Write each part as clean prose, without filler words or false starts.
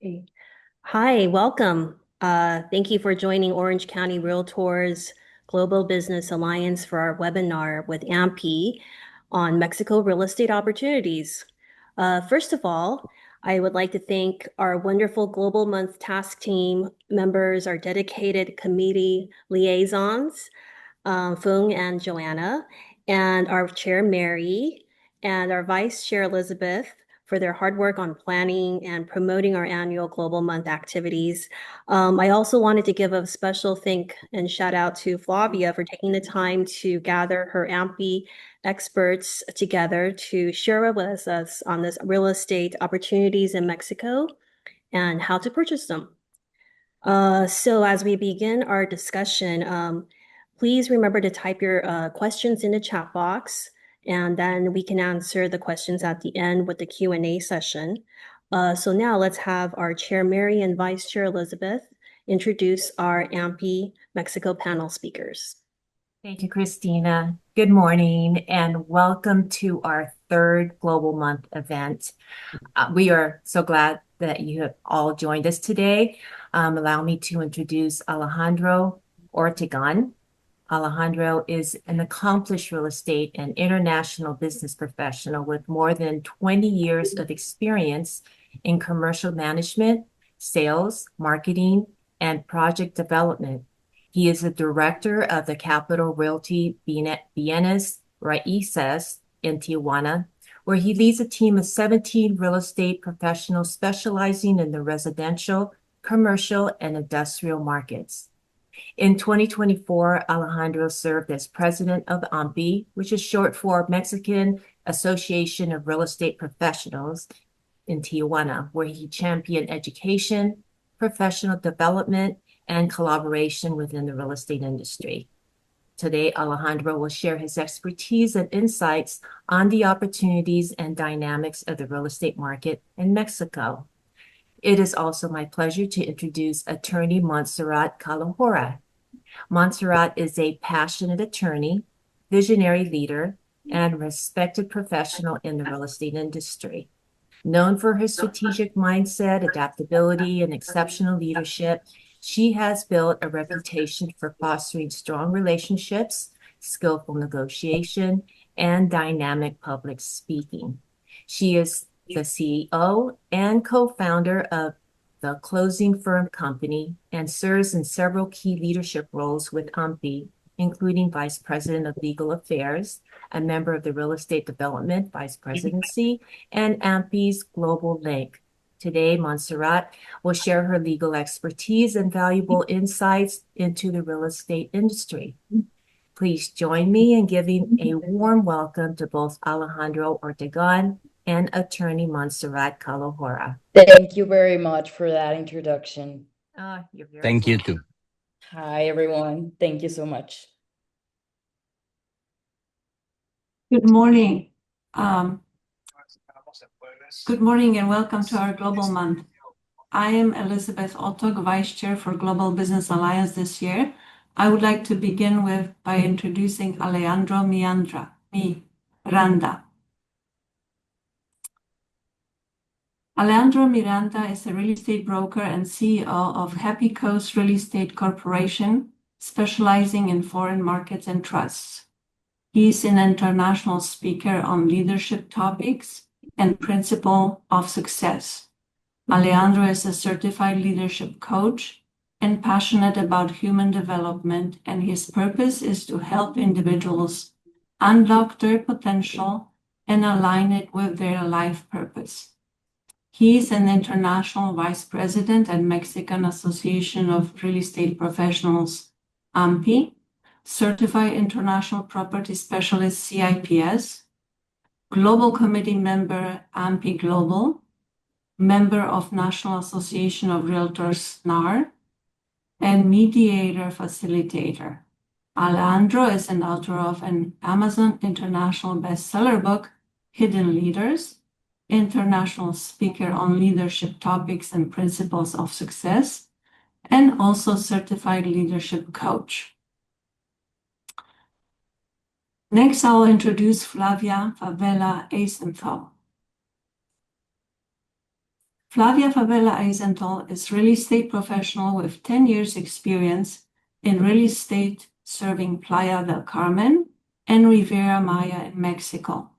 Hey. Hi, welcome. Thank you for joining Orange County Realtors Global Business Alliance for our webinar with AMPI on Mexico real estate opportunities. First of all, I would like to thank our wonderful Global Month Task Team members, our dedicated committee liaisons, Fung and Joanna, and our chair, Mary, and our vice chair, Elizabeth, for their hard work on planning and promoting our annual Global Month activities. I also wanted to give a special thank and shout out to Flavia for taking the time to gather her AMPI experts together to share with us on this real estate opportunities in Mexico and how to purchase them. So as we begin our discussion, please remember to type your questions in the chat box, and then we can answer the questions at the end with the Q&A session. So now let's have our Chair Mary and Vice Chair Elizabeth introduce our AMPI Mexico panel speakers. Thank you, Christina. Good morning and welcome to our third Global Month event. We are so glad that you have all joined us today. Allow me to introduce Alejandro Ortegon. Alejandro is an accomplished real estate and international business professional with more than 20 years of experience in commercial management, sales, marketing, and project development. He is a director of the Capital Realty Bienes Raíces in Tijuana, where he leads a team of 17 real estate professionals specializing in the residential, commercial, and industrial markets. In 2024, Alejandro served as president of AMPI, which is short for Mexican Association of Real Estate Professionals in Tijuana, where he championed education, professional development, and collaboration within the real estate industry. Today, Alejandro will share his expertise and insights on the opportunities and dynamics of the real estate market in Mexico. It is also my pleasure to introduce attorney Montserrat Calahorra. Montserrat is a passionate attorney, visionary leader, and respected professional in the real estate industry. Known for her strategic mindset, adaptability, and exceptional leadership, she has built a reputation for fostering strong relationships, skillful negotiation, and dynamic public speaking. She is the CEO and co-founder of the Closing Firm Company and serves in several key leadership roles with AMPI, including Vice President of Legal Affairs, a member of the Real Estate Development Vice Presidency, and AMPI's Global Link. Today, Montserrat will share her legal expertise and valuable insights into the real estate industry. Please join me in giving a warm welcome to both Alejandro Ortegon and attorney Montserrat Calahorra. Thank you very much for that introduction. You're very Thank you welcome. too. Hi, everyone. Thank you so much. Good morning. Good morning and welcome to our Global Month. I am Elizabeth Otog, Vice Chair for Global Business Alliance this year. I would like to begin by introducing Alejandro Miranda. Alejandro Miranda is a real estate broker and CEO of Happy Coast Real Estate Corporation, specializing in foreign markets and trusts. He is an international speaker on leadership topics and principle of success. Alejandro is a certified leadership coach and passionate about human development, and his purpose is to help individuals unlock their potential and align it with their life purpose. He is an international vice president at Mexican Association of Real Estate Professionals, AMPI, certified international property specialist, CIPS, global committee member, AMPI Global, member of National Association of Realtors, NAR, and mediator facilitator. Alejandro is an author of an Amazon International bestseller book, Hidden Leaders, international speaker on leadership topics and principles of success, and also certified leadership coach. Next, I'll introduce Flavia Favela Eisenthal. Flavia Favela Eisenthal is real estate professional with 10 years experience in real estate serving Playa del Carmen and Riviera Maya in Mexico.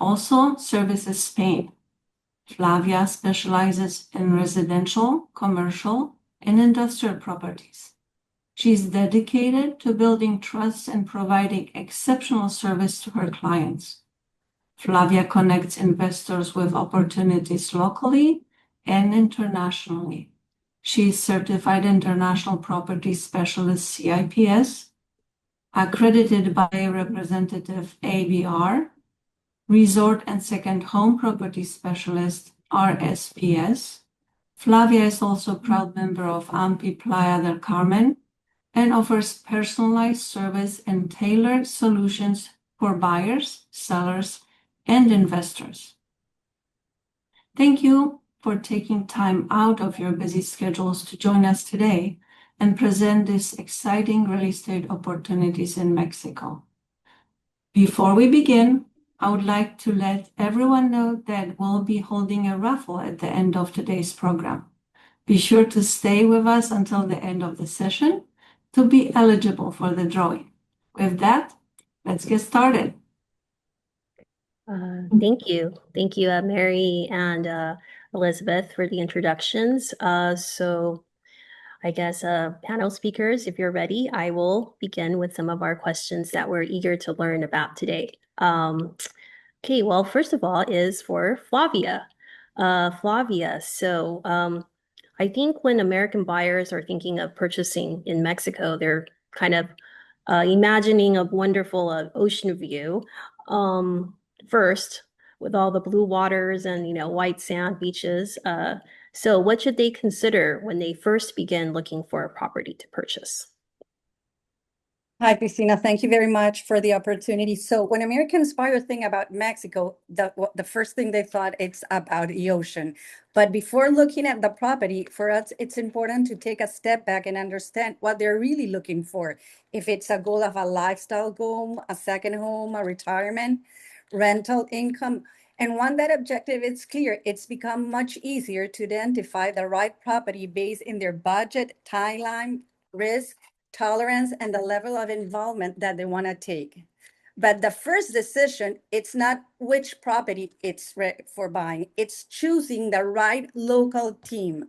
Also services Spain. Flavia specializes in residential, commercial, and industrial properties. She is dedicated to building trust and providing exceptional service to her clients. Flavia connects investors with opportunities locally and internationally. She is Certified International Property Specialist CIPS, accredited by Representative ABR, Resort and Second Home Property Specialist RSPS. Flavia is also a proud member of AMPI Playa del Carmen and offers personalized service and tailored solutions for buyers, sellers, and investors. Thank you for taking time out of your busy schedules to join us today and present these exciting real estate opportunities in Mexico. Before we begin, I would like to let everyone know that we'll be holding a raffle at the end of today's program. Be sure to stay with us until the end of the session to be eligible for the drawing. With that, let's get started. Thank you. Thank you, Mary and Elizabeth, for the introductions. So I guess panel speakers, if you're ready, I will begin with some of our questions that we're eager to learn about today. Okay, well, first of all is for Flavia. Flavia, so I think when American buyers are thinking of purchasing in Mexico, they're kind of imagining a wonderful ocean view. First, with all the blue waters and white sand beaches. So what should they consider when they first begin looking for a property to purchase? Hi, Cristina. Thank you very much for the opportunity. So when Americans buy or think about Mexico, the first thing they thought it's about the ocean. But before looking at the property, for us, it's important to take a step back and understand what they're really looking for. If it's a goal of a lifestyle goal, a second home, a retirement, rental income, and when that objective is clear, it's become much easier to identify the right property based in their budget, timeline, risk, tolerance, and the level of involvement that they want to take. But the first decision, it's not which property it's for buying, it's choosing the right local team.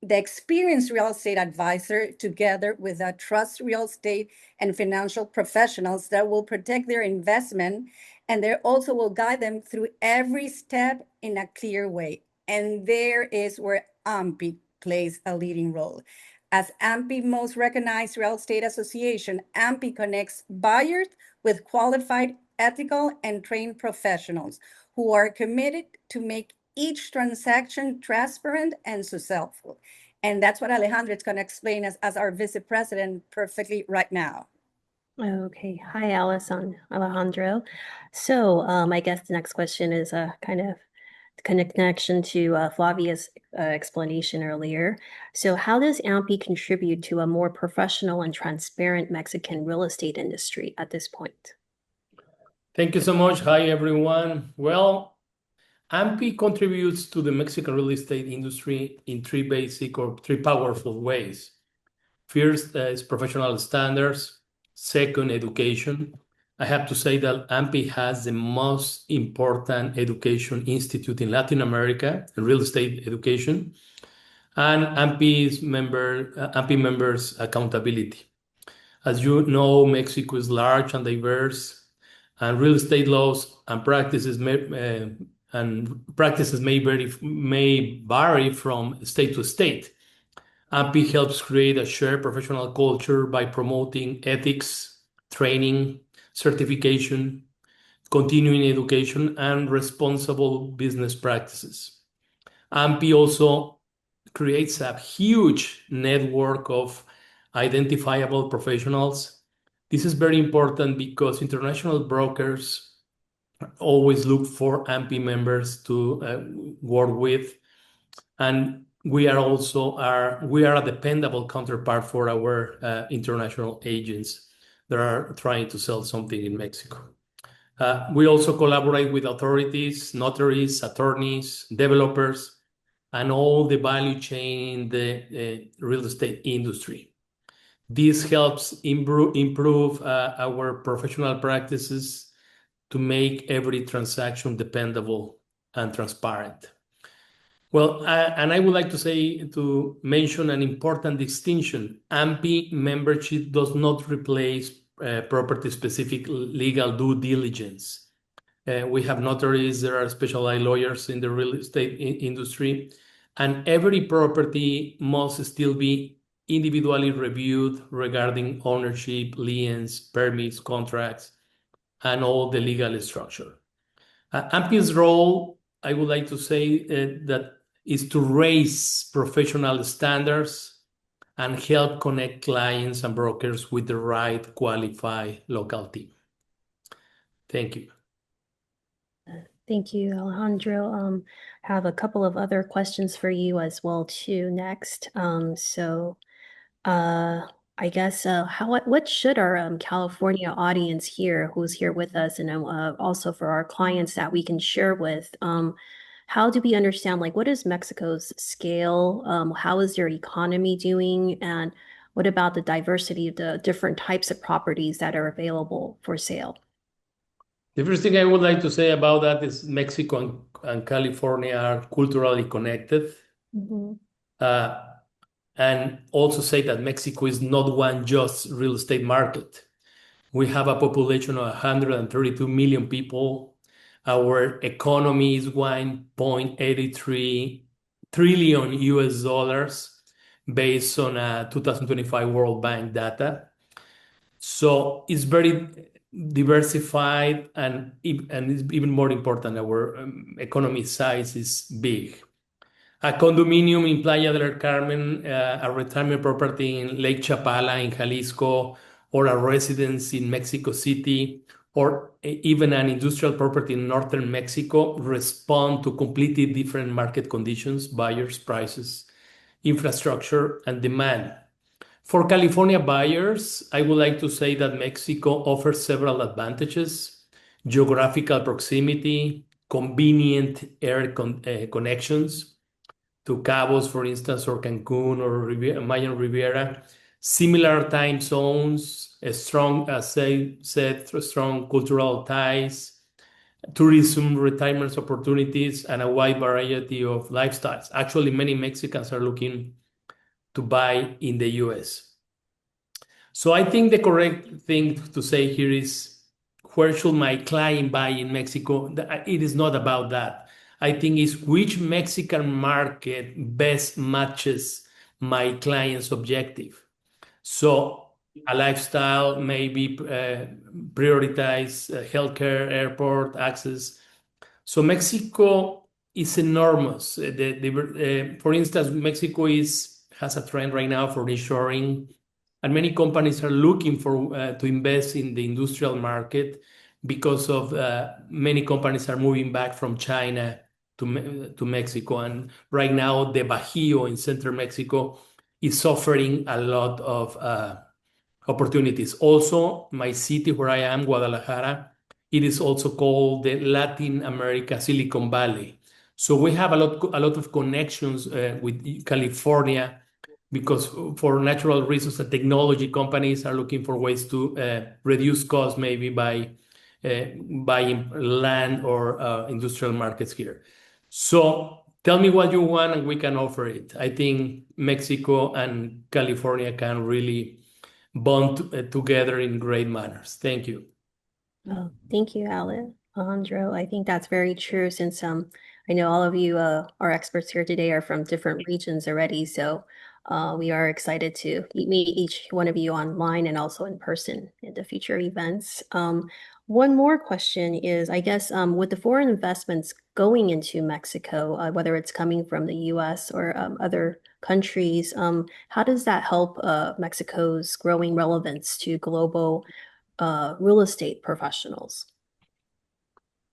The experienced real estate advisor together with a trust real estate and financial professionals that will protect their investment, and they also will guide them through every step in a clear way. And there is where AMPI plays a leading role. As AMPI most recognized real estate association, AMPI connects buyers with qualified, ethical, and trained professionals who are committed to make each transaction transparent and successful. And that's what Alejandro is going to explain as our vice president perfectly right now. Okay. Hi, Alejandro. So I guess the next question is a kind of connection to Flavia's explanation earlier. So how does AMPI contribute to a more professional and transparent Mexican real estate industry at this point? Thank you so much. Hi, everyone. Well, AMPI contributes to the Mexican real estate industry in three basic or three powerful ways. First is professional standards. Second, education. I have to say that AMPI has the most important education institute in Latin America, real estate education, and AMPI members' accountability. As you know, Mexico is large and diverse, and real estate laws and practices may vary from state to state. AMPI helps create a shared professional culture by promoting ethics, training, certification, continuing education, and responsible business practices. AMPI also creates a huge network of identifiable professionals. This is very important because international brokers always look for AMPI members to work with, and we are a dependable counterpart for our international agents that are trying to sell something in Mexico. We also collaborate with authorities, notaries, attorneys, developers, and all the value chain in the real estate industry. This helps improve our professional practices to make every transaction dependable and transparent. Well, and I would like to mention an important distinction. AMPI membership does not replace property-specific legal due diligence. We have notaries, there are specialized lawyers in the real estate industry, and every property must still be individually reviewed regarding ownership, liens, permits, contracts, and all the legal structure. AMPI's role, I would like to say that is to raise professional standards and help connect clients and brokers with the right qualified local team. Thank you. Thank you, Alejandro. Have a couple of other questions for you as well too next. I guess what should our California audience here, who's here with us, and also for our clients that we can share with, how do we understand, like, what is Mexico's scale? How is their economy doing? And what about the diversity of the different types of properties that are available for sale? The first thing I would like to say about that is Mexico and California are culturally connected. Mhm. And also say that Mexico is not one just real estate market. We have a population of 132 million people. Our economy is 1.83 trillion US dollars based on 2025 World Bank data. So it's very diversified, and it's even more important, our economy size is big. A condominium in Playa del Carmen, a retirement property in Lake Chapala in Jalisco, or a residence in Mexico City, or even an industrial property in northern Mexico respond to completely different market conditions, buyers, prices, infrastructure, and demand. For California buyers, I would like to say that Mexico offers several advantages: geographical proximity, convenient air connections to Cabos, for instance, or Cancun or Mayan Riviera, similar time zones, a strong, as I said, strong cultural ties, tourism, retirement opportunities, and a wide variety of lifestyles. Actually, many Mexicans are looking to buy in the US. So I think the correct thing to say here is, where should my client buy in Mexico? It is not about that. I think it's which Mexican market best matches my client's objective. So a lifestyle, maybe prioritize healthcare, airport access. So Mexico is enormous. For instance, Mexico has a trend right now for reshoring, and many companies are looking for to invest in the industrial market because of many companies are moving back from China to Mexico. And right now, the Bajío in central Mexico is offering a lot of opportunities. Also, my city where I am, Guadalajara, it is also called the Latin America Silicon Valley. So we have a lot of connections with California, because for natural reasons, the technology companies are looking for ways to reduce costs, maybe by buying land or industrial markets here. So tell me what you want and we can offer it. I think Mexico and California can really bond together in great manners. Thank you. Oh, thank you, Alejandro. I think that's very true, since I know all of you, our experts here today, are from different regions already. So we are excited to meet each one of you online and also in person in the future events. One more question is, I guess, with the foreign investments going into Mexico, whether it's coming from the US or other countries, how does that help Mexico's growing relevance to global real estate professionals?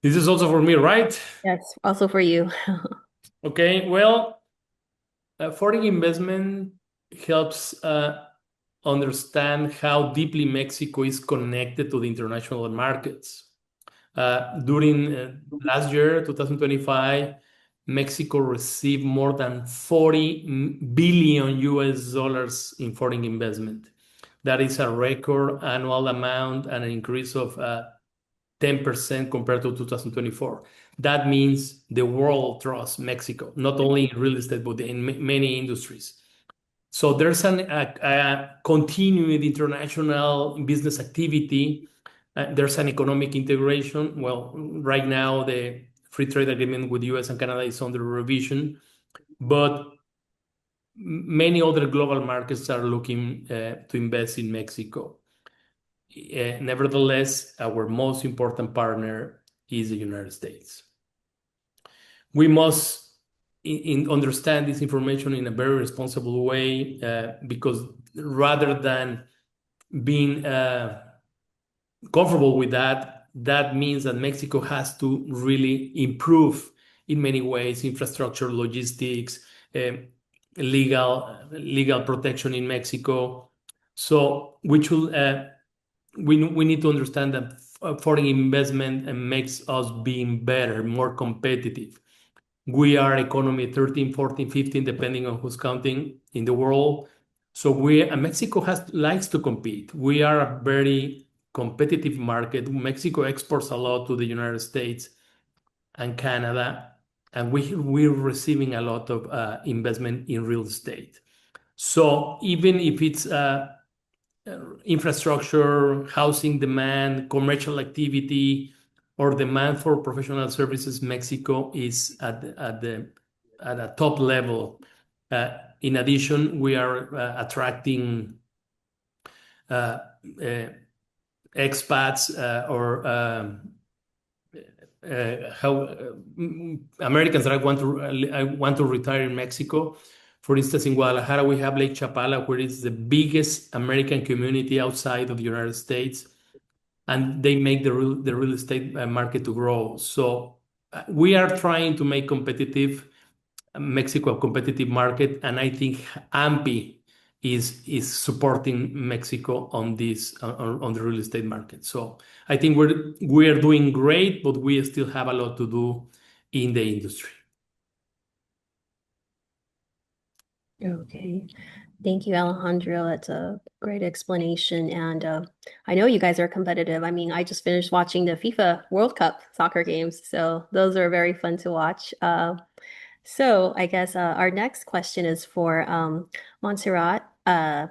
This is also for me, right? Yes, also for you. Okay, well, foreign investment helps understand how deeply Mexico is connected to the international markets. During last year, 2025, Mexico received more than 40 billion US dollars in foreign investment. That is a record annual amount and an increase of 10% compared to 2024. That means the world trusts Mexico, not only in real estate, but in many industries. So there's a continued international business activity. There's an economic integration. Well, right now, the free trade agreement with the US and Canada is under revision, but many other global markets are looking to invest in Mexico. Nevertheless, our most important partner is the United States. We must understand this information in a very responsible way because rather than being comfortable with that, that means that Mexico has to really improve in many ways, infrastructure, logistics, legal protection in Mexico. So we need to understand that foreign investment makes us being better, more competitive. We are economy 13, 14, 15, depending on who's counting in the world. So Mexico likes to compete. We are a very competitive market. Mexico exports a lot to the United States and Canada, and we're receiving a lot of investment in real estate. So even if it's infrastructure, housing demand, commercial activity, or demand for professional services, Mexico is at a top level. In addition, we are attracting expats or Americans that I want to retire in Mexico. For instance, in Guadalajara, we have Lake Chapala, where it's the biggest American community outside of the United States, and they make the real estate market to grow. So we are trying to make Mexico a competitive market, and I think AMPI is supporting Mexico on the real estate market. So I think we are doing great, but we still have a lot to do in the industry. Okay. Thank you, Alejandro. That's a great explanation. And I know you guys are competitive. I mean, I just finished watching the FIFA World Cup soccer games, so those are very fun to watch. So I guess our next question is for Montserrat. Now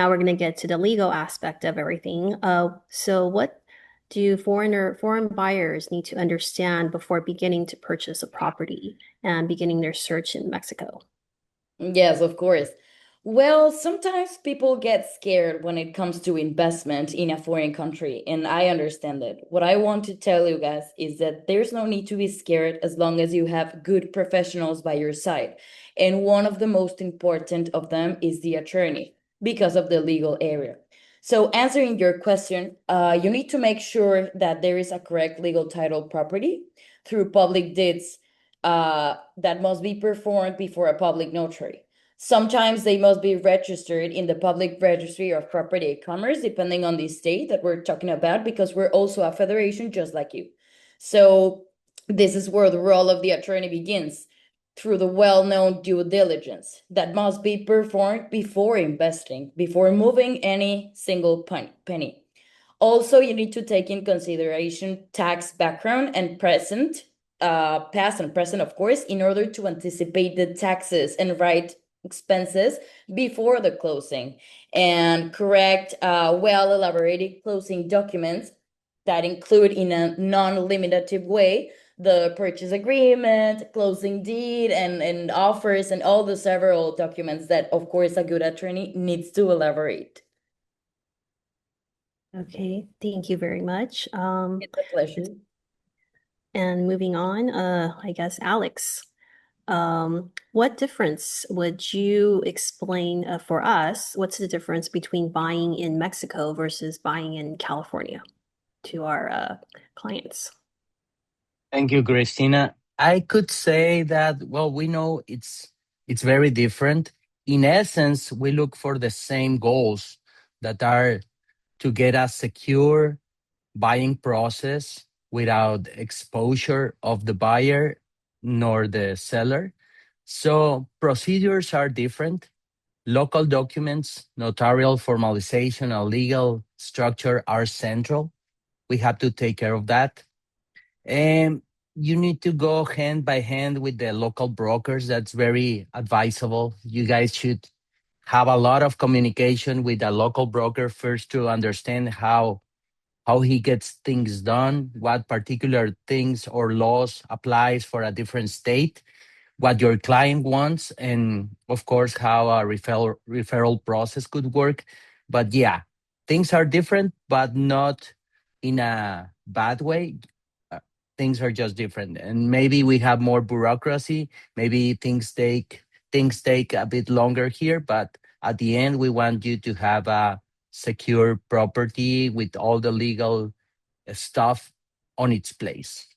we're going to get to the legal aspect of everything. So what do foreign buyers need to understand before beginning to purchase a property and beginning their search in Mexico? Yes, of course. Well, sometimes people get scared when it comes to investment in a foreign country, and I understand that. What I want to tell you guys is that there's no need to be scared as long as you have good professionals by your side. And one of the most important of them is the attorney because of the legal area. So answering your question, you need to make sure that there is a correct legal title property through public deeds that must be performed before a public notary. Sometimes they must be registered in the public registry of property and commerce, depending on the state that we're talking about, because we're also a federation just like you. So this is where the role of the attorney begins, through the well-known due diligence that must be performed before investing, before moving any single penny. Also, you need to take in consideration tax background and past and present, of course, in order to anticipate the taxes and right expenses before the closing, and correct, well-elaborated closing documents that include in a non-limitative way the purchase agreement, closing deed, and offers, and all the several documents that, of course, a good attorney needs to elaborate. Okay, thank you very much. It's a pleasure. And moving on, I guess, Alex, what difference would you explain for us? What's the difference between buying in Mexico versus buying in California to our clients? Thank you, Christina. I could say that, well, we know it's very different. In essence, we look for the same goals that are to get a secure buying process without exposure of the buyer nor the seller. So procedures are different. Local documents, notarial formalization, and legal structure are central. We have to take care of that. And you need to go hand by hand with the local brokers. That's very advisable. You guys should have a lot of communication with a local broker first to understand how he gets things done, what particular things or laws applies for a different state, what your client wants, and of course how a referral process could work. But yeah, things are different, but not in a bad way. Uh, Things are just different, and maybe we have more bureaucracy. Maybe things take a bit longer here, but at the end, we want you to have a secure property with all the legal stuff on its place.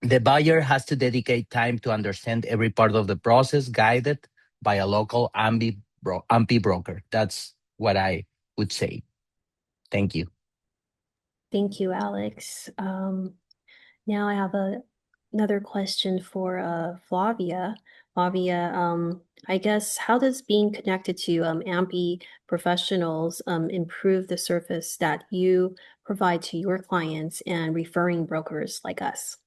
The buyer has to dedicate time to understand every part of the process, guided by a local AMPI broker. That's what I would say. Thank you. Thank you, Alex. Now I have another question for Flavia. Flavia, I guess how does being connected to AMPI professionals improve the service that you provide to your clients and referring brokers like us?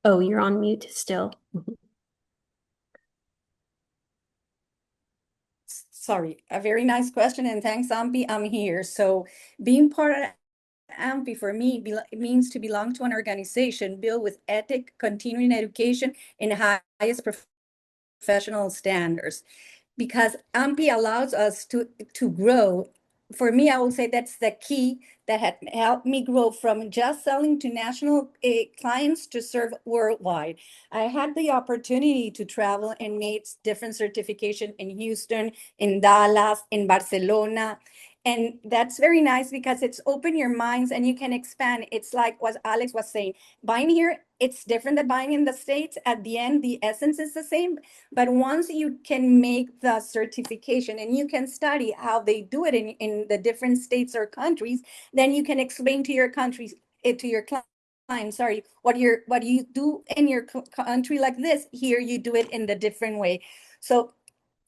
Oh, you're on mute still. Sorry, a very nice question, and thanks, Ampi. I'm here. So being part of AMPI for me means to belong to an organization built with ethic, continuing education, and highest professional standards. Because AMPI allows us to grow. For me, I would say that's the key that had helped me grow from just selling to national clients to serve worldwide. I had the opportunity to travel and made different certification in Houston, in Dallas, in Barcelona. And that's very nice because it's open your minds and you can expand. It's like what Alex was saying. Buying here, it's different than buying in the States. At the end, the essence is the same. But once you can make the certification and you can study how they do it in the different states or countries, then you can explain to your countries, to your client, sorry, what you do in your country like this, here you do it in the different way. So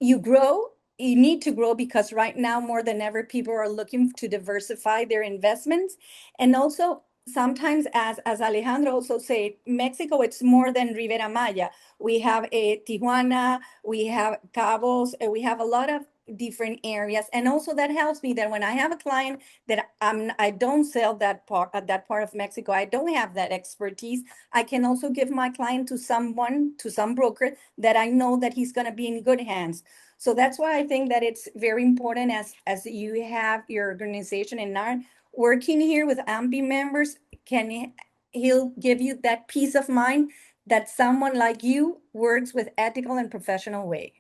you grow. You need to grow because right now, more than ever, people are looking to diversify their investments. And also, sometimes, as Alejandro also said, Mexico, it's more than Rivera Maya. We have a Tijuana, we have Cabos, we have a lot of different areas. And also that helps me that when I have a client that I don't sell that part of Mexico, I don't have that expertise, I can also give my client to some broker that I know that he's going to be in good hands. So that's why I think that it's very important as you have your organization and are working here with AMPI members, he'll give you that peace of mind that someone like you works with ethical and professional way.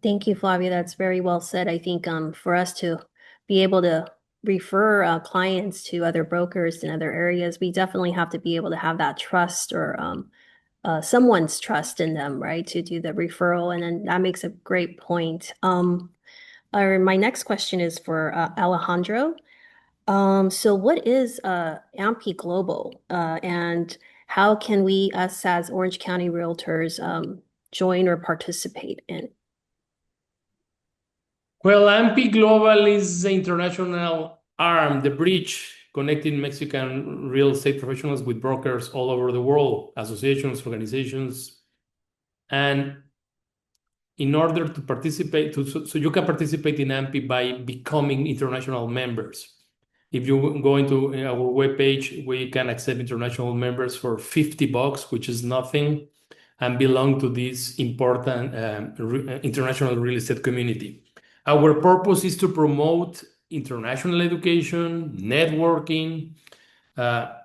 Thank you, Flavia. That's very well said. I think for us to be able to refer clients to other brokers in other areas, we definitely have to be able to have that trust or someone's trust in them, right, to do the referral. And then that makes a great point. My next question is for Alejandro. So what is AMPI Global, and how can we, us as Orange County Realtors, join or participate in? Well, AMPI Global is the international arm, the bridge connecting Mexican real estate professionals with brokers all over the world, associations, organizations. And in order to participate, so you can participate in AMPI by becoming international members. If you go into our webpage, we can accept international members for $50, which is nothing, and belong to this important international real estate community. Our purpose is to promote international education, networking. I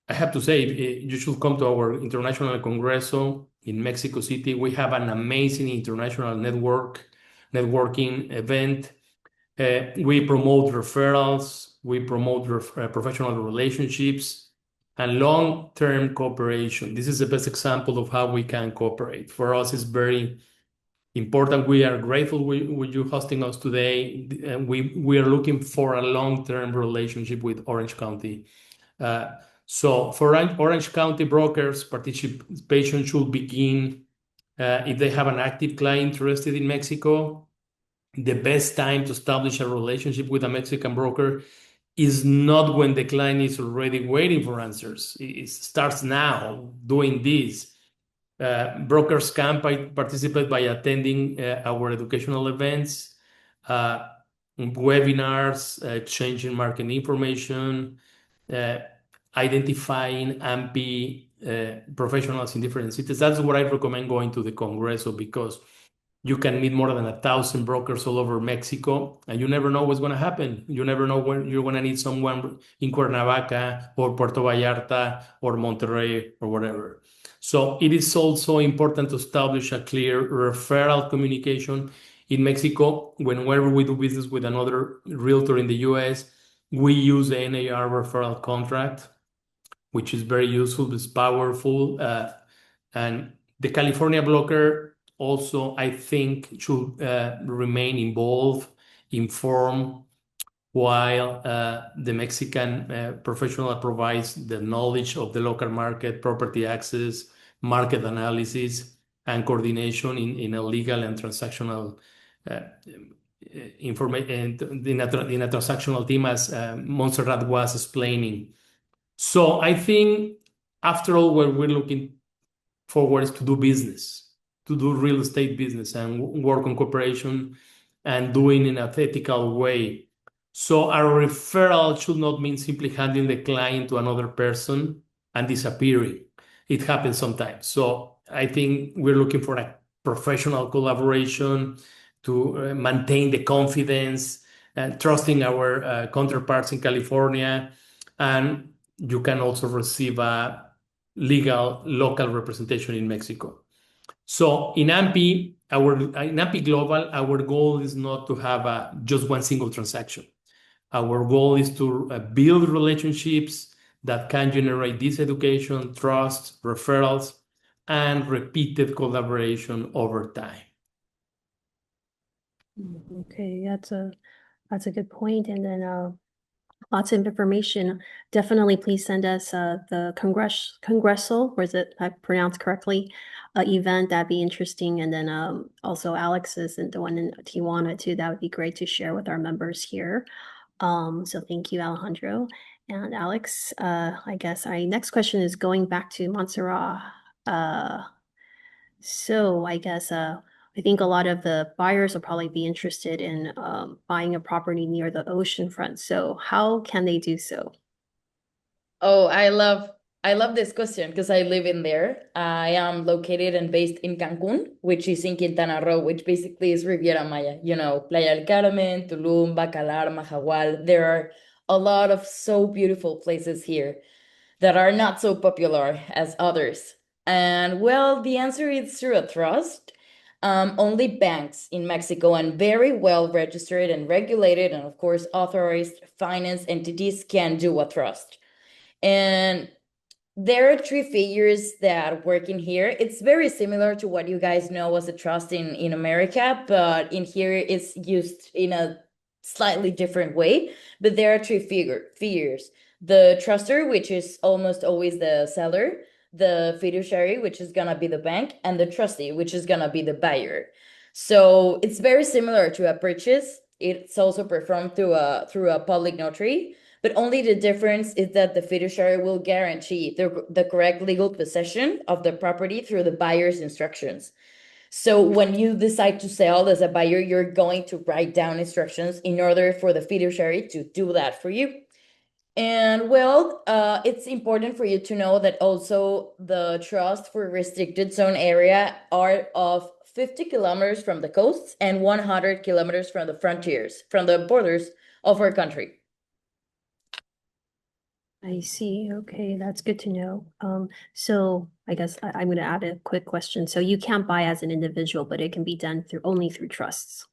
have to say, you should come to our International Congreso in Mexico City. We have an amazing international networking event. We promote referrals, we promote professional relationships, and long-term cooperation. This is the best example of how we can cooperate. For us, it's very important. We are grateful with you hosting us today. And we are looking for a long-term relationship with Orange County. So for Orange County brokers, participation should begin if they have an active client interested in Mexico. The best time to establish a relationship with a Mexican broker is not when the client is already waiting for answers. It starts now doing this. Brokers can participate by attending our educational events, webinars, exchanging market information, identifying AMPI professionals in different cities. That's what I recommend going to the Congreso, because you can meet more than 1,000 brokers all over Mexico, and you never know what's going to happen. You never know when you're going to need someone in Cuernavaca or Puerto Vallarta or Monterrey or whatever. So it is also important to establish a clear referral communication in Mexico. Whenever we do business with another realtor in the US, we use the NAR referral contract, which is very useful, it's powerful. And the California broker also, I think, should remain involved, informed, while the Mexican professional provides the knowledge of the local market, property access, market analysis, and coordination in a legal and transactional information in a transactional team, as Montserrat was explaining. So I think, after all, what we're looking forward is to do business, to do real estate business and work on cooperation and doing in an ethical way. So our referral should not mean simply handing the client to another person and disappearing. It happens sometimes. So I think we're looking for a professional collaboration to maintain the confidence and trusting our counterparts in California. And you can also receive a legal local representation in Mexico. So in AMPI Global, our goal is not to have just one single transaction. Our goal is to build relationships that can generate this education, trust, referrals, and repeated collaboration over time. Okay, that's a good point. And then lots of information. Definitely, please send us the Congresal, or is it I pronounced correctly, event. That'd be interesting. And then also Alex's and the one in Tijuana too. That would be great to share with our members here. So thank you, Alejandro. And Alex, I guess our next question is going back to Montserrat. So I guess I think a lot of the buyers will probably be interested in buying a property near the ocean front. So how can they do so? Oh, I love this question because I live in there. I am located and based in Cancun, which is in Quintana Roo, which basically is Riviera Maya. You know, Playa del Carmen, Tulum, Bacalar, Mahahual. There are a lot of so beautiful places here that are not so popular as others. And well, the answer is through a trust. Only banks in Mexico and very well registered and regulated and of course authorized finance entities can do a trust. And there are three figures that work in here. It's very similar to what you guys know as a trust in America, but in here it's used in a slightly different way. But there are three figures. The truster, which is almost always the seller, the fiduciary, which is gonna be the bank, and the trustee, which is gonna be the buyer. So it's very similar to a purchase. It's also performed through a public notary. But only the difference is that the fiduciary will guarantee the correct legal possession of the property through the buyer's instructions. So when you decide to sell as a buyer, you're going to write down instructions in order for the fiduciary to do that for you. And well, it's important for you to know that also the trust for restricted zone area are of 50 kilometers from the coasts and 100 kilometers from the frontiers, from the borders of our country. I see. Okay, that's good to know. So I guess I'm going to add a quick question. So you can't buy as an individual, but it can be done only through trusts.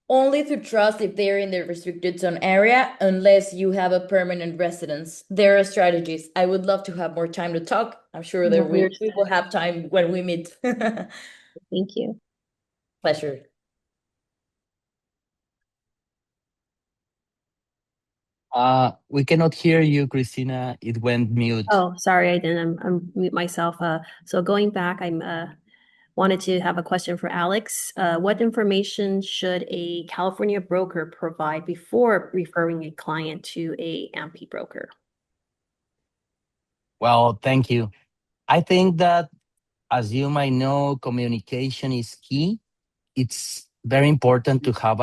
Only through trust if they're in the restricted zone area, unless you have a permanent residence. There are strategies. I would love to have more time to talk. I'm sure that we will have time when we meet. Thank you. Pleasure. We cannot hear you, Christina. It went mute. Oh, sorry, I didn't unmute myself. So going back, I'm wanted to have a question for Alex. What information should a California broker provide before referring a client to a AMP broker? Well, thank you. I think that, as you might know, communication is key. It's very important to have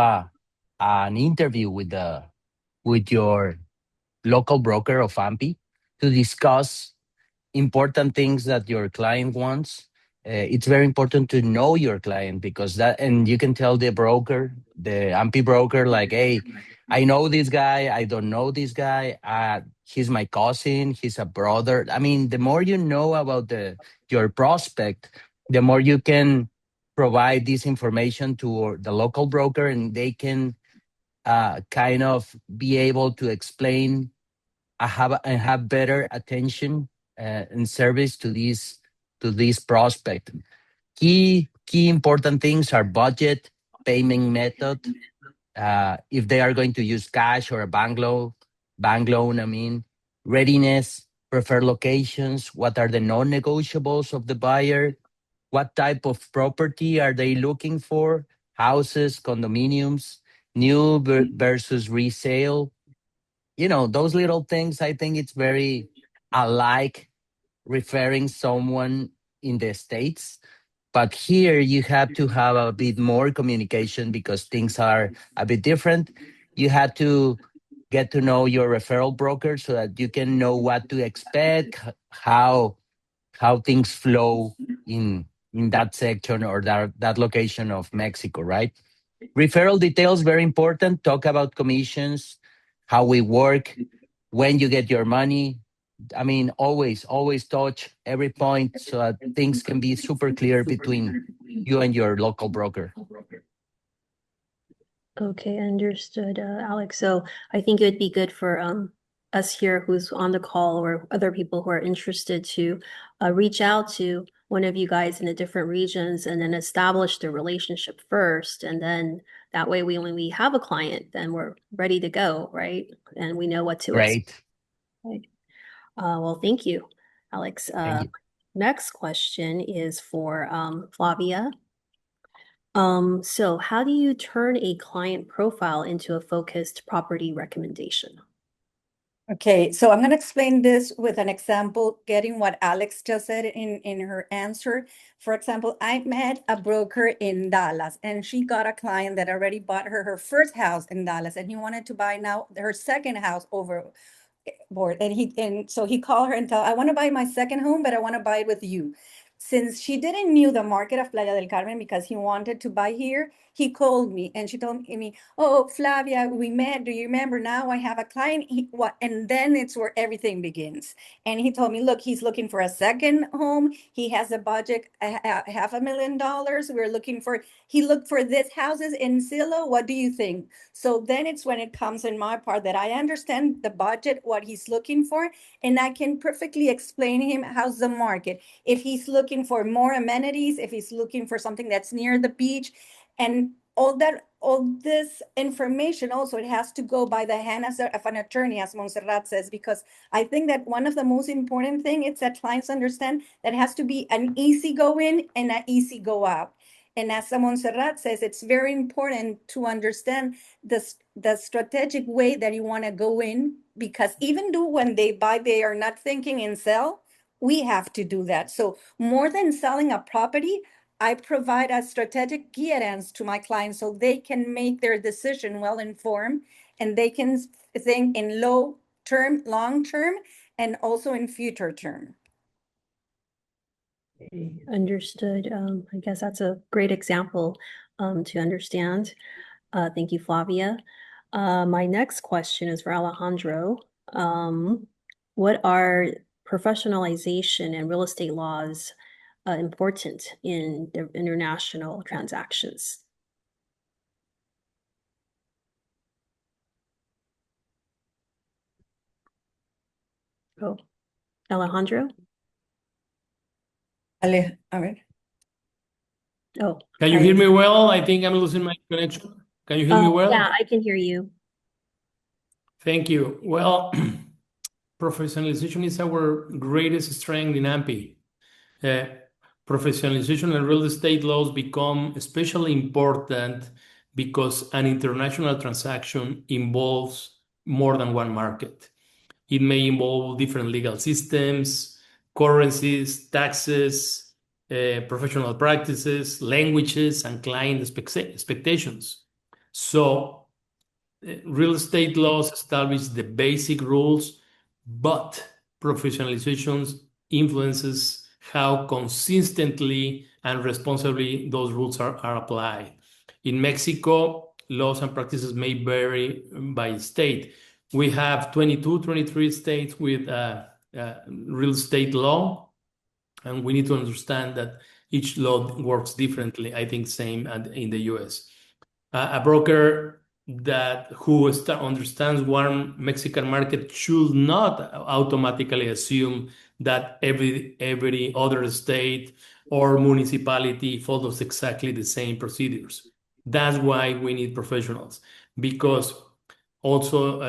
an interview with your local broker of AMPI to discuss important things that your client wants. It's very important to know your client, because that, and you can tell the broker, the AMPI broker, like, hey, I know this guy, I don't know this guy. He's my cousin, he's a brother. I mean, the more you know about your prospect, the more you can provide this information to the local broker, and they can kind of be able to explain and have better attention and service to this prospect. Key important things are budget, payment method, if they are going to use cash or a bank loan, I mean, readiness, preferred locations, what are the non-negotiables of the buyer, what type of property are they looking for, houses, condominiums, new versus resale. Those little things. I think it's very alike referring someone in the States. But here you have to have a bit more communication because things are a bit different. You have to get to know your referral broker so that you can know what to expect, how things flow in that section or that location of Mexico, right? Referral details, very important. Talk about commissions, how we work, when you get your money. I mean, always touch every point so that things can be super clear between you and your local broker. Okay, understood, Alex. So I think it would be good for us here who's on the call or other people who are interested to reach out to one of you guys in the different regions and then establish the relationship first. And then that way when we have a client, then we're ready to go, right? And we know what to expect. Great. Well, thank you, Alex. Thank you. Next question is for Flavia. So how do you turn a client profile into a focused property recommendation? Okay, so I'm going to explain this with an example, getting what Alex just said in her answer. For example, I met a broker in Dallas, and she got a client that already bought her first house in Dallas, and he wanted to buy now her second house over board. And so he called her and told, I want to buy my second home, but I want to buy it with you. Since she didn't knew the market of Playa del Carmen because he wanted to buy here, he called me and she told me, oh, Flavia, we met. Do you remember? Now I have a client. And then it's where everything begins. And he told me, look, he's looking for a second home. He has a budget, $500,000. He looked for this houses in Silo. What do you think? So then it's when it comes in my part that I understand the budget, what he's looking for, and I can perfectly explain to him how's the market. If he's looking for more amenities, if he's looking for something that's near the beach, and all this information also, it has to go by the hand of an attorney, as Montserrat says, because I think that one of the most important thing is that clients understand that it has to be an easy go in and an easy go out. And as Montserrat says, it's very important to understand the strategic way that you want to go in, because even though when they buy, they are not thinking in sell, we have to do that. So more than selling a property, I provide a strategic guidance to my clients so they can make their decision well informed, and they can think in low term, long term, and also in future term. Understood. I guess that's a great example to understand. Thank you, Flavia. My next question is for Alejandro. What are professionalization and real estate laws important in the international transactions? Oh, Alejandro? All right. Oh, Can you hear me well? I think I'm losing my connection. Can you hear me well? yeah, I can hear you. Thank you. Well, professionalization is our greatest strength in AMPI. Professionalization and real estate laws become especially important because an international transaction involves more than one market. It may involve different legal systems, currencies, taxes, professional practices, languages, and client expectations. So, real estate laws establish the basic rules, but professionalization influences how consistently and responsibly those rules are applied. In Mexico, laws and practices may vary by state. We have 22, 23 states with real estate law, and we need to understand that each law works differently. I think same in the US. A broker who understands one Mexican market should not automatically assume that every other state or municipality follows exactly the same procedures. That's why we need professionals, because also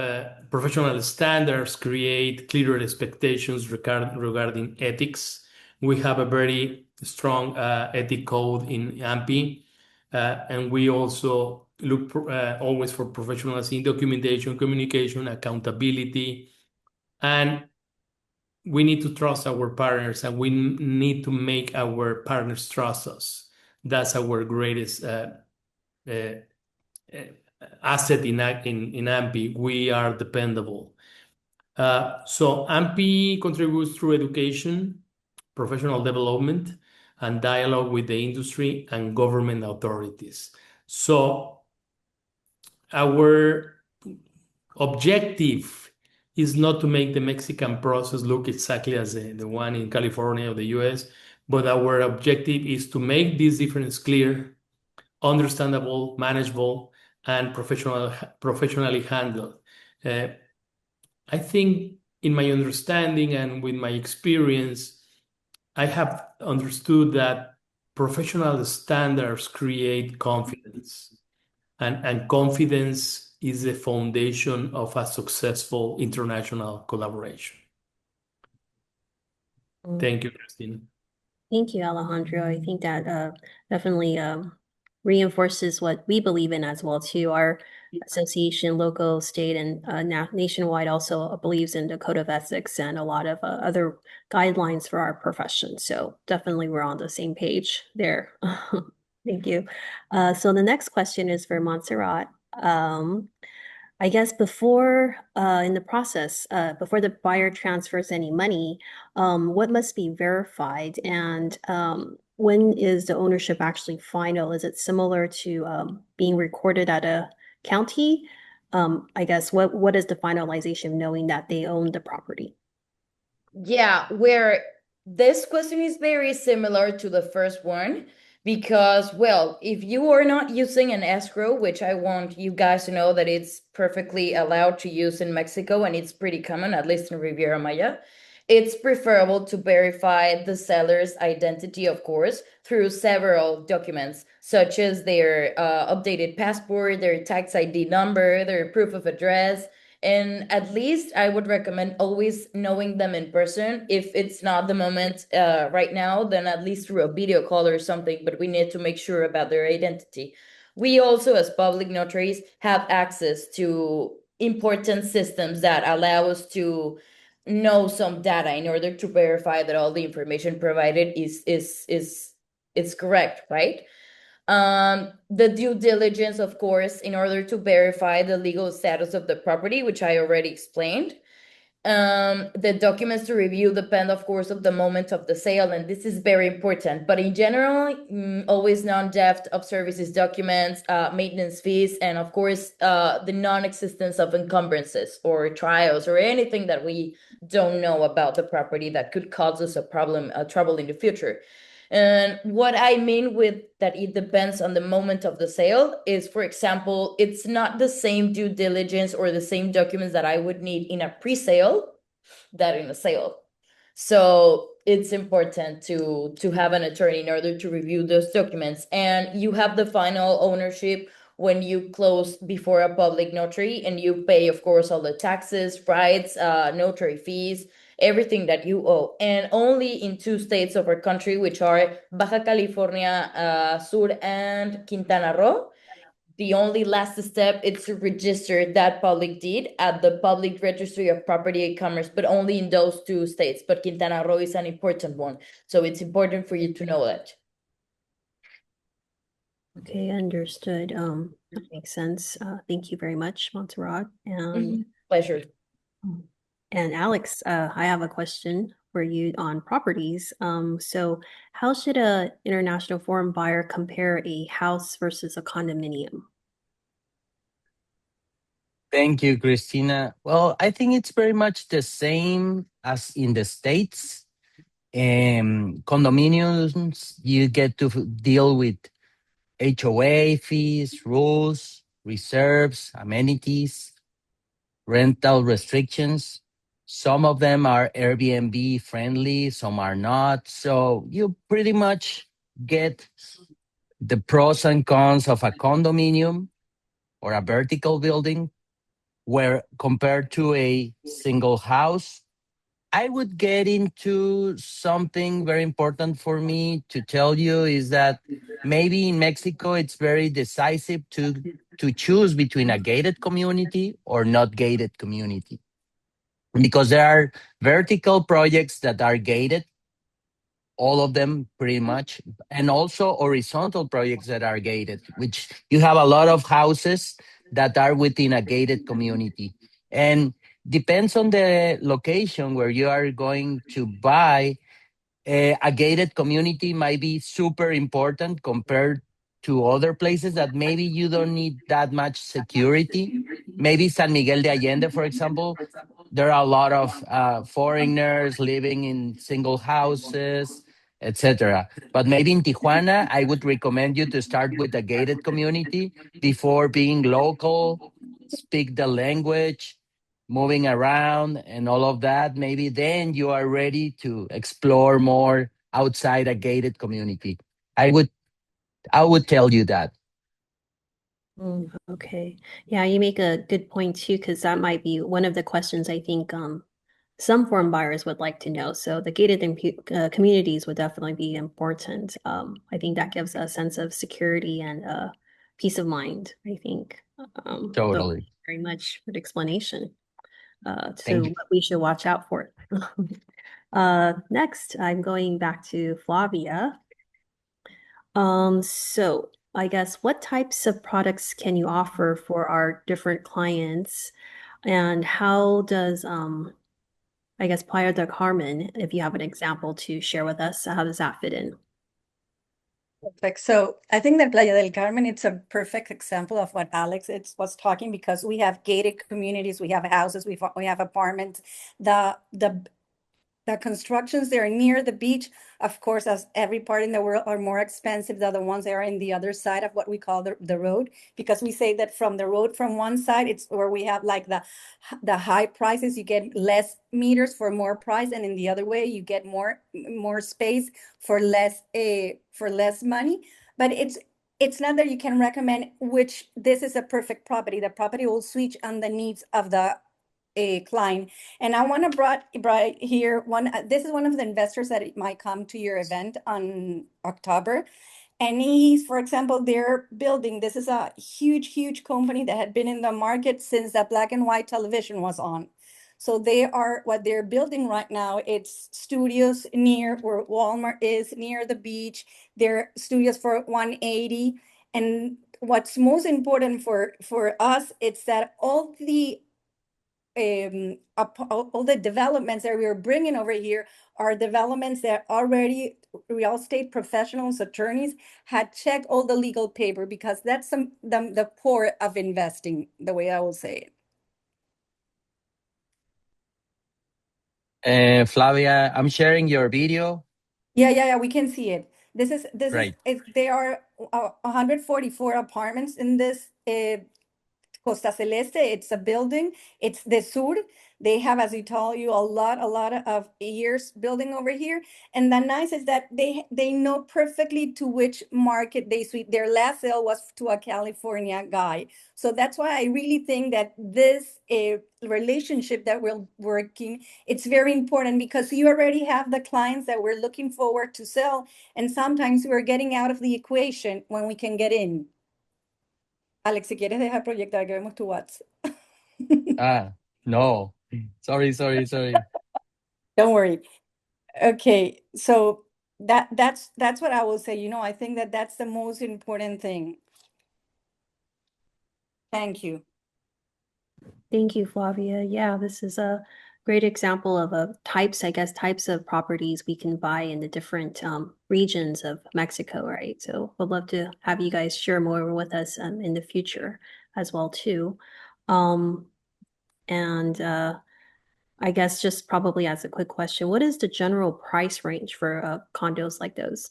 professional standards create clearer expectations regarding ethics. We have a very strong ethic code in AMPI, and we also look always for professionals in documentation, communication, accountability, and we need to trust our partners, and we need to make our partners trust us. That's our greatest uh, asset in AMPI. We are dependable. So AMPI contributes through education, professional development, and dialogue with the industry and government authorities. So our objective is not to make the Mexican process look exactly as the one in California or the US, but our objective is to make these differences clear, understandable, manageable, and professionally handled. I think in my understanding and with my experience, I have understood that professional standards create confidence, and confidence is the foundation of a successful international collaboration. Thank you, Christina. Thank you, Alejandro. I think that definitely reinforces what we believe in as well too. Our association, local, state, and nationwide also believes in the code of ethics and a lot of other guidelines for our profession. So definitely we're on the same page there. Thank you. So the next question is for Montserrat. I guess before in the process, before the buyer transfers any money, what must be verified, and when is the ownership actually final? Is it similar to being recorded at a county? I guess what is the finalization knowing that they own the property? Yeah, where this question is very similar to the first one because, well, if you are not using an escrow, which I want you guys to know that it's perfectly allowed to use in Mexico and it's pretty common, at least in Riviera Maya, it's preferable to verify the seller's identity, of course, through several documents, such as their updated passport, their tax ID number, their proof of address. And at least I would recommend always knowing them in person. If it's not the moment right now, then at least through a video call or something, but we need to make sure about their identity. We also, as public notaries, have access to important systems that allow us to know some data in order to verify that all the information provided is correct, right? The due diligence, of course, in order to verify the legal status of the property, which I already explained. The documents to review depend, of course, of the moment of the sale, and this is very important. But in general, always non-debt of services documents, maintenance fees, and of course, the non-existence of encumbrances or trials or anything that we don't know about the property that could cause us a problem, trouble in the future. And what I mean with that it depends on the moment of the sale is, for example, it's not the same due diligence or the same documents that I would need in a pre-sale that in a sale. So it's important to have an attorney in order to review those documents. And you have the final ownership when you close before a public notary, and you pay, of course, all the taxes, rights, notary fees, everything that you owe. And only in 2 states of our country, which are Baja California Sur and Quintana Roo, the only last step is to register that public deed at the public registry of property and commerce, but only in those 2 states. But Quintana Roo is an important one, so it's important for you to know that. Okay, understood. That makes sense. Thank you very much, Montserrat. And Pleasure. and Alex, I have a question for you on properties. So how should a international foreign buyer compare a house versus a condominium? Thank you, Christina. Well, I think it's very much the same as in the States. Condominiums, you get to deal with HOA fees, rules, reserves, amenities, rental restrictions. Some of them are Airbnb friendly, some are not. So you pretty much get the pros and cons of a condominium or a vertical building, where compared to a single house. I would get into something very important for me to tell you is that maybe in Mexico it's very decisive to choose between a gated community or not gated community, because there are vertical projects that are gated, all of them pretty much, and also horizontal projects that are gated, which you have a lot of houses that are within a gated community. And depends on the location where you are going to buy. A gated community might be super important compared to other places that maybe you don't need that much security. Maybe San Miguel de Allende, for example, there are a lot of foreigners living in single houses, etc. But maybe in Tijuana, I would recommend you to start with a gated community before being local, speak the language, moving around and all of that. Maybe then you are ready to explore more outside a gated community. I would tell you that. Okay. Yeah, you make a good point too, because that might be one of the questions I think some foreign buyers would like to know. So the gated communities would definitely be important. I think that gives a sense of security and peace of mind, I think. So Totally. thank you very much for the explanation. To Thank you. what we should watch out for. Next, I'm going back to Flavia. So I guess what types of products can you offer for our different clients? And how does, I guess, Playa del Carmen, if you have an example to share with us, how does that fit in? Perfect. So I think that Playa del Carmen, it's a perfect example of what Alex was talking, because we have gated communities, we have houses, we have apartments. The constructions that are near the beach, of course, as every part in the world, are more expensive than the ones that are in the other side of what we call the road, because we say that from the road from one side, it's where we have like the high prices, you get less meters for more price, and in the other way, you get more space for less money. But it's not that you can recommend which this is a perfect property. The property will switch on the needs of the a client. And I want to brought here this is one of the investors that might come to your event on October. And for example, they're building, this is a huge company that had been in the market since the black and white television was on. So what they're building right now, it's studios near where Walmart is, near the beach. They're studios for 180. And what's most important for us, it's that all the developments that we are bringing over here are developments that already real estate professionals, attorneys had checked all the legal paper, because that's the core of investing, the way I will say it. Flavia, I'm sharing your video. Yeah, we can see it. Right. There are 144 apartments in this Costa Celeste. It's a building. It's the Sur. They have, as I told you, a lot of years building over here. And the nice is that they know perfectly to which market they suit. Their last sale was to a California guy. So that's why I really think that this relationship that we're working, it's very important because you already have the clients that we're looking forward to sell. And sometimes we're getting out of the equation when we can get in. Alex, si quieres dejar proyectar, que vemos tu WhatsApp. No. Sorry. Don't worry. Okay, so that's what I will say. I think that that's the most important thing. Thank you. Thank you, Flavia. Yeah, this is a great example of types of properties we can buy in the different regions of Mexico, right? So I'd love to have you guys share more with us in the future as well too. And I guess just probably as a quick question, what is the general price range for condos like those?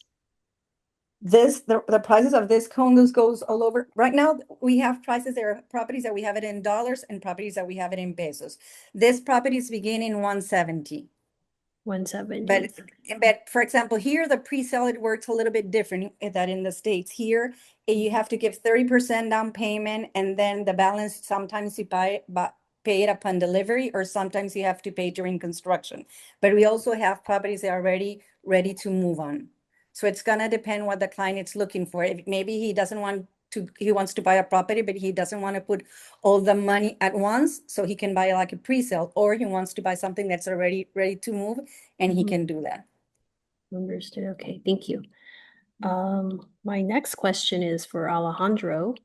The prices of this condos goes all over. Right now, we have prices. There are properties that we have it in dollars and properties that we have it in pesos. This properties begin in 170. 170. But for example, here the pre-sale, it works a little bit different than in the States. Here, you have to give 30% down payment, and then the balance sometimes you pay it upon delivery, or sometimes you have to pay during construction. But we also have properties that are ready to move on. So it's gonna depend what the client is looking for. If maybe he wants to buy a property, but he doesn't want to put all the money at once, so he can buy like a pre-sale, or he wants to buy something that's already ready to move, and he can do that. Understood. Okay, thank you. My next question is for Alejandro.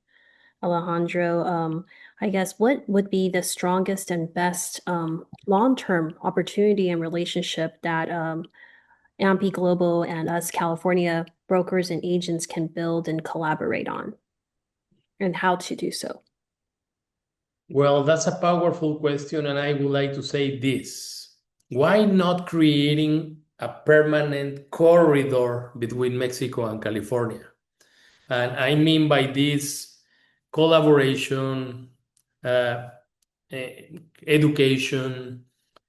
Alejandro, I guess what would be the strongest and best long-term opportunity and relationship that AMPI Global and us California brokers and agents can build and collaborate on, and how to do so? Well, that's a powerful question, and I would like to say this. Why not creating a permanent corridor between Mexico and California? And I mean by this collaboration, education,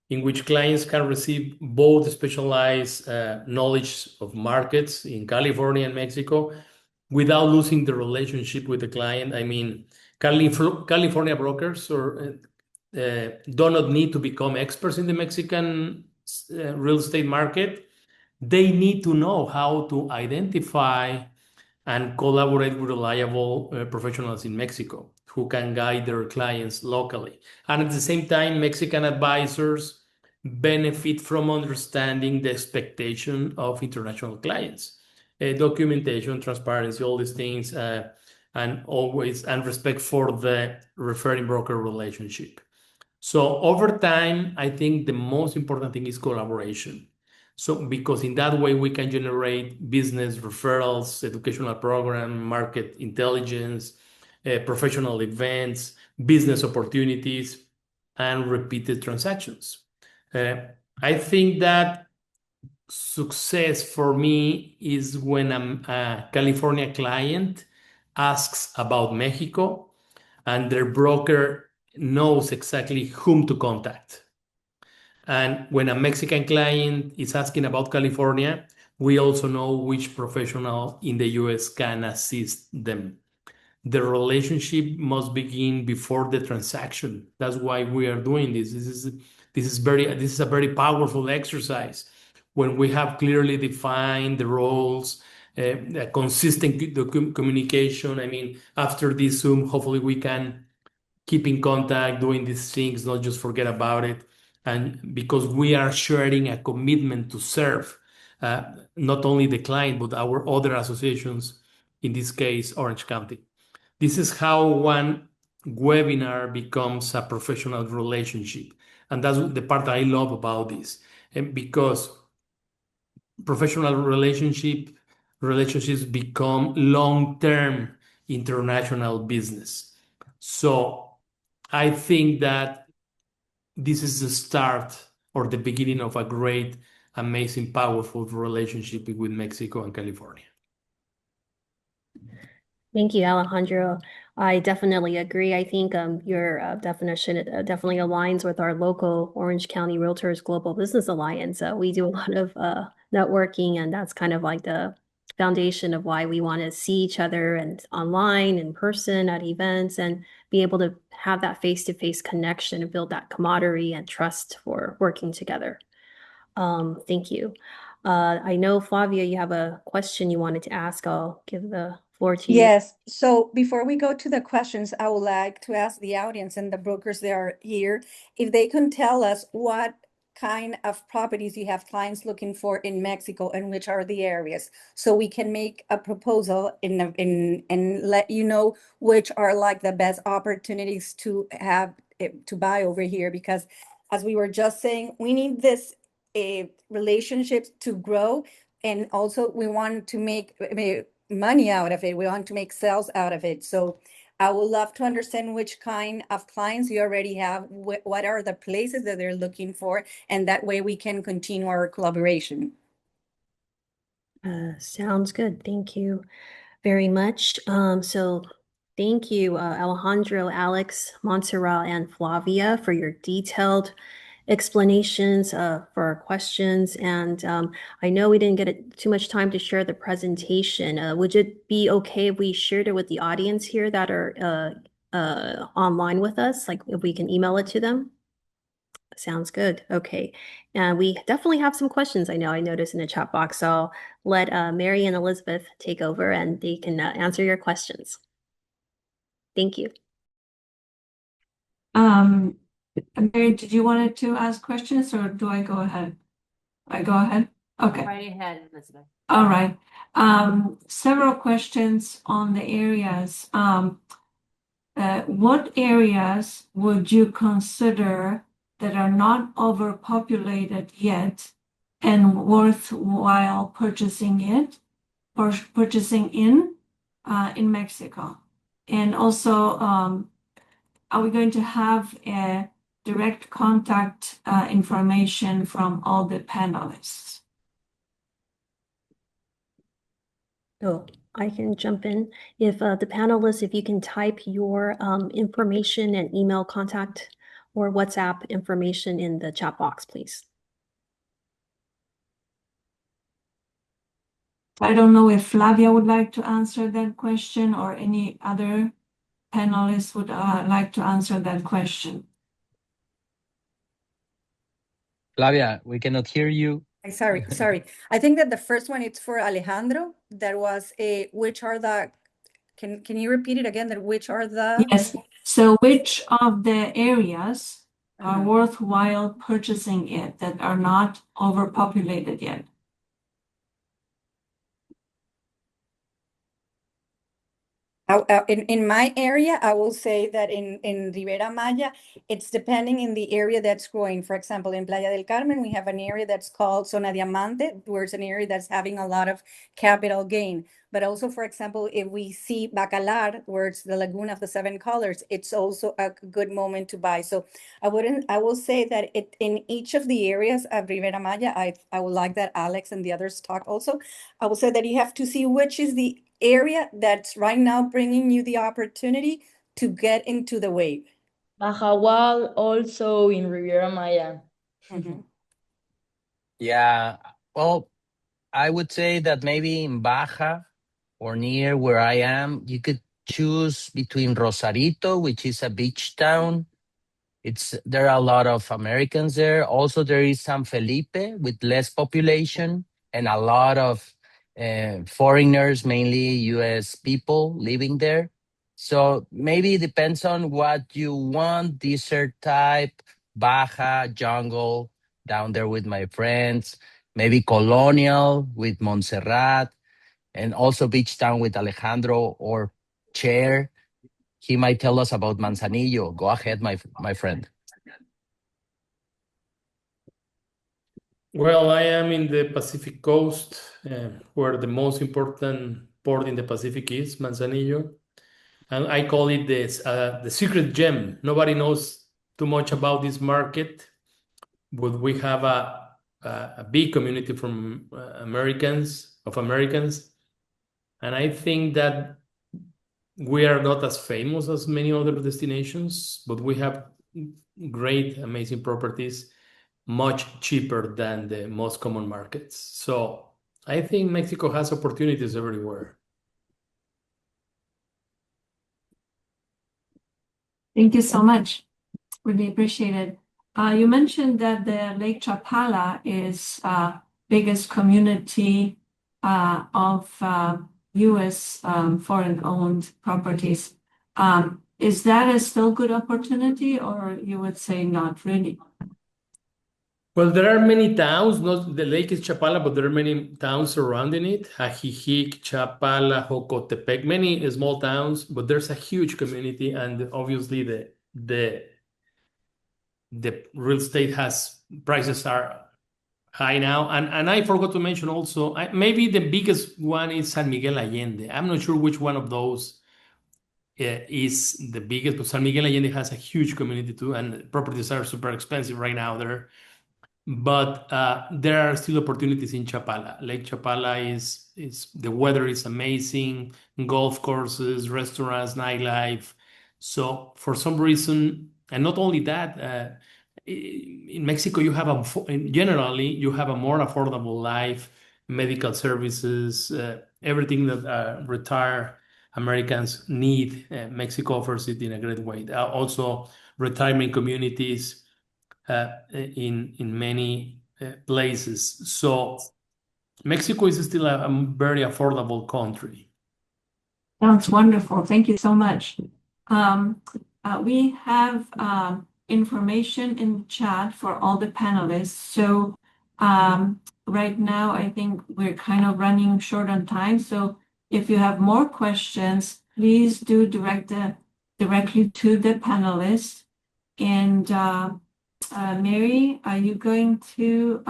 in which clients can receive both specialized knowledge of markets in California and Mexico without losing the relationship with the client. I mean, California brokers do not need to become experts in the Mexican real estate market. They need to know how to identify and collaborate with reliable professionals in Mexico who can guide their clients locally. And at the same time, Mexican advisors benefit from understanding the expectation of international clients. Documentation, transparency, all these things, and respect for the referring broker relationship. So over time, I think the most important thing is collaboration. So because in that way we can generate business referrals, educational program, market intelligence, professional events, business opportunities, and repeated transactions. I think that success for me is when a California client asks about Mexico and their broker knows exactly whom to contact. And when a Mexican client is asking about California, we also know which professional in the US can assist them. The relationship must begin before the transaction. That's why we are doing this. This is a very powerful exercise when we have clearly defined the roles, a consistent communication. I mean, after this Zoom, hopefully we can keep in contact, doing these things, not just forget about it. And because we are sharing a commitment to serve not only the client, but our other associations, in this case, Orange County. This is how one webinar becomes a professional relationship. And that's the part I love about this. And because professional relationships become long-term international business. So I think that this is the start or the beginning of a great, amazing, powerful relationship with Mexico and California. Thank you, Alejandro. I definitely agree. I think your definition definitely aligns with our local Orange County Realtors Global Business Alliance. We do a lot of networking, and that's kind of like the foundation of why we want to see each other and online, in person, at events, and be able to have that face-to-face connection and build that camaraderie and trust for working together. Thank you. I know, Flavia, you have a question you wanted to ask. I'll give the floor to you. Yes, so before we go to the questions, I would like to ask the audience and the brokers that are here if they can tell us what kind of properties you have clients looking for in Mexico and which are the areas. So we can make a proposal and let you know which are like the best opportunities to have to buy over here, because as we were just saying, we need this relationships to grow, and also we want to make money out of it. We want to make sales out of it. So I would love to understand which kind of clients you already have, what are the places that they're looking for, and that way we can continue our collaboration. Sounds good. Thank you very much. So thank you, Alejandro, Alex, Montserrat, and Flavia for your detailed explanations for our questions. And I know we didn't get too much time to share the presentation. Would it be okay if we shared it with the audience here that are online with us? Like if we can email it to them? Sounds good. Okay. And we definitely have some questions. I know I noticed in the chat box. So I'll let Mary and Elizabeth take over and they can answer your questions. Thank you. Mary, did you want to ask questions or do I go ahead? I go ahead? Okay. Right ahead, Elizabeth. All right. Several questions on the areas. What areas would you consider that are not overpopulated yet and worthwhile purchasing in Mexico? And also, are we going to have a direct contact information from all the panelists? So I can jump in. If the panelists, if you can type your information and email contact or WhatsApp information in the chat box, please. I don't know if Flavia would like to answer that question or any other panelists would like to answer that question. Flavia, we cannot hear you. Sorry. I think that the first one it's for Alejandro. That was which are the, can you repeat it again? That which are the? Yes. So which of the areas are worthwhile purchasing it that are not overpopulated yet? In my area, I will say that in Ribera Maya, it's depending in the area that's growing. For example, in Playa del Carmen, we have an area that's called Zona Diamante, where it's an area that's having a lot of capital gain. But also, for example, if we see Bacalar, where it's the Lagoon of the Seven Colors, it's also a good moment to buy. So I will say that in each of the areas of Ribera Maya, I would like that Alex and the others talk also. I will say that you have to see which is the area that's right now bringing you the opportunity to get into the wave. Mahahual also in Riviera Maya. Yeah, well, I would say that maybe in Baja or near where I am, you could choose between Rosarito, which is a beach town. There are a lot of Americans there. Also, there is San Felipe with less population and a lot of foreigners, mainly US people living there. So maybe it depends on what you want, desert type, Baja, jungle, down there with my friends, maybe colonial with Montserrat, and also beach town with Alejandro or Chair. He might tell us about Manzanillo. Go ahead, my friend. Well, I am in the Pacific coast, where the most important port in the Pacific is Manzanillo. And I call it the secret gem. Nobody knows too much about this market, but we have a big community from Americans. And I think that We are not as famous as many other destinations, but we have great, amazing properties, much cheaper than the most common markets. So I think Mexico has opportunities everywhere. Thank you so much. Really appreciate it. You mentioned that the Lake Chapala is biggest community of U.S. Foreign-owned properties. Is that a still good opportunity, or you would say not really? Well, there are many towns, not the lake is Chapala, but there are many towns surrounding it. Ajijic, Chapala, Jocotepec, many small towns, but there's a huge community, and obviously the real estate prices are high now. And I forgot to mention also, maybe the biggest one is San Miguel Allende. I'm not sure which one of those is the biggest, but San Miguel Allende has a huge community too, and properties are super expensive right now there. But there are still opportunities in Chapala. Lake Chapala is the weather is amazing, golf courses, restaurants, nightlife. So for some reason, and not only that, in Mexico generally you have a more affordable life, medical services, everything that retired Americans need. Mexico offers it in a great way. Also, retirement communities in many places. So Mexico is still a very affordable country. Sounds wonderful. Thank you so much. We have information in the chat for all the panelists. So right now, I think we're kind of running short on time. So if you have more questions, please do direct directly to the panelists. And Mary, are you going to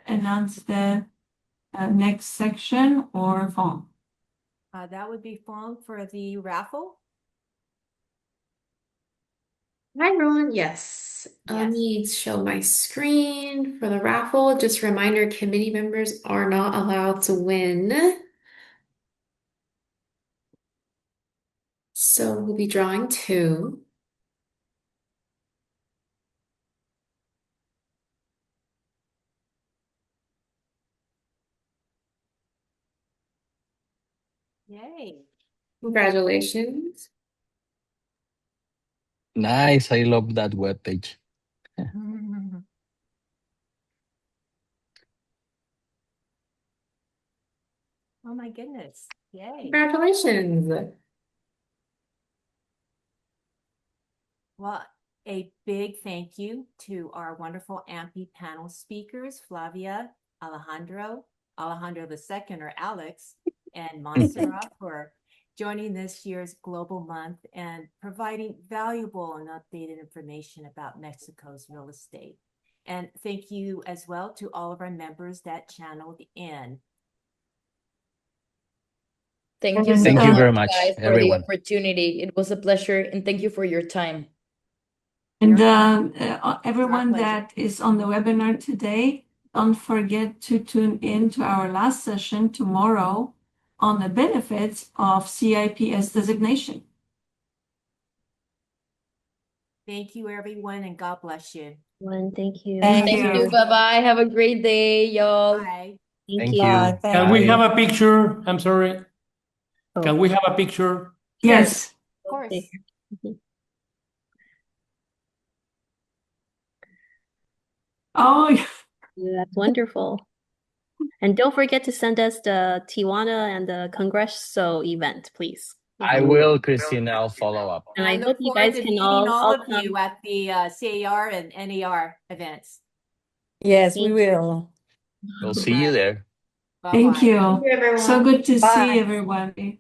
announce the next section or Fong? That would be Fong for the raffle. Hi everyone, yes. Let me show my screen for the raffle. Just a reminder, committee members are not allowed to win. So we'll be drawing 2. Yay. Congratulations. Nice. I love that webpage. Oh my goodness. Yay. Congratulations. Well, a big thank you to our wonderful AMPI panel speakers, Flavia, Alejandro II, or Alex, and Montserrat for joining this year's Global Month and providing valuable and updated information about Mexico's real estate. And thank you as well to all of our members that channeled in. Thank you so Thank you very much, much, guys, for the everyone. opportunity. It was a pleasure, and thank you for your time. And Our everyone pleasure. that is on the webinar today, don't forget to tune in to our last session tomorrow on the benefits of CIPS designation. Thank you, everyone, and God bless you. Thank you. Thank Thank you. you. Bye-bye. Have a great day, y'all. Bye. Thank Thank you. you. Bye. Can we Bye. have a picture? I'm sorry. Oh. Can we have a picture? Yes. Of course. Oh, That's wonderful. And don't forget to send us the Tijuana and the Congreso event, please. I will, Christina. I'll follow up. And I look hope you forward guys to can meeting all of you come. at the CAR and NAR events. Yes, we will. We'll see you there. thank Bye-bye. you. Thank you, everyone. So good to Bye. see everyone.